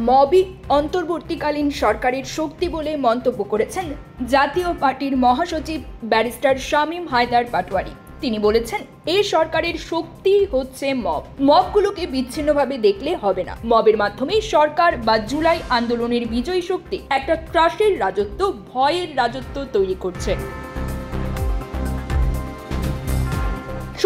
মবই অন্তর্বর্তীকালীন সরকারের শক্তি বলে মন্তব্য করেছেন জাতীয় পার্টির মহাসচিব ব্যারিস্টার শামীম হায়দার পাটোয়ারি। তিনি বলেছেন, এই সরকারের শক্তি হচ্ছে মবগুলোকে বিচ্ছিন্নভাবে দেখলে হবে না। মবের মাধ্যমেই সরকার বা জুলাই আন্দোলনের বিজয়ী শক্তি একটা ত্রাসের রাজত্ব, ভয়ের রাজত্ব তৈরি করছে।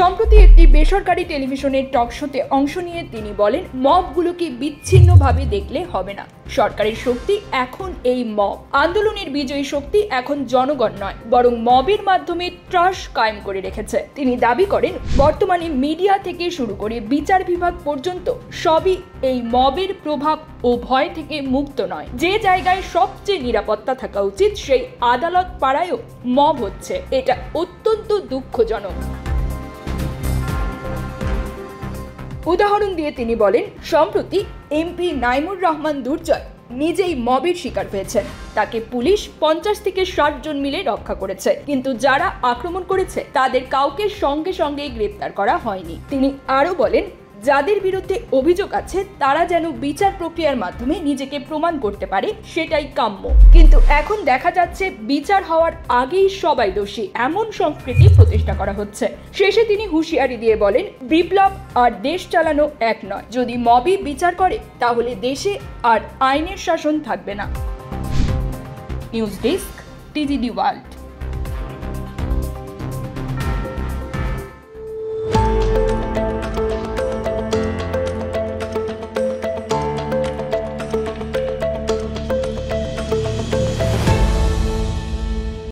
সম্প্রতি একটি বেসরকারি টেলিভিশনের টক শোতে অংশ নিয়ে তিনি বলেন, মবগুলোকে বিচ্ছিন্নভাবে দেখলে হবে না। সরকারের শক্তি এখন এই মব, আন্দোলনের বিজয়ী শক্তি এখন জনগণ নয়, বরং মবের মাধ্যমে ত্রাস কায়েম করে রেখেছে। তিনি দাবি করেন, বর্তমানে মিডিয়া থেকে শুরু করে বিচার বিভাগ পর্যন্ত সবই এই মবের প্রভাব ও ভয় থেকে মুক্ত নয়। যে জায়গায় সবচেয়ে নিরাপত্তা থাকা উচিত সেই আদালত পাড়ায়ও মব হচ্ছে। এটা অত্যন্ত দুঃখজনক। উদাহরণ দিয়ে তিনি বলেন, সম্প্রতি এমপি নাইমুর রহমান দুর্জয় নিজেই মবের শিকার হয়েছেন। তাকে পুলিশ 50 থেকে 60 জন মিলে রক্ষা করেছে, কিন্তু যারা আক্রমণ করেছে তাদের কাউকে সঙ্গে সঙ্গে গ্রেপ্তার করা হয়নি। তিনি আরো বলেন, যাদের বিরুদ্ধে অভিযোগ আছে তারা যেন বিচার প্রক্রিয়ার মাধ্যমে নিজেকে প্রমাণ করতে পারে, সেটাই কাম্য। কিন্তু এখন দেখা যাচ্ছে বিচার হওয়ার আগেই সবাই দোষী, এমন সংস্কৃতি প্রতিষ্ঠা করা হচ্ছে। শেষে তিনি হুঁশিয়ারি দিয়ে বলেন, বিপ্লব আর দেশ চালানো এক নয়। যদি মবই বিচার করে তাহলে দেশে আর আইনের শাসন থাকবে না। News desk, TGD world.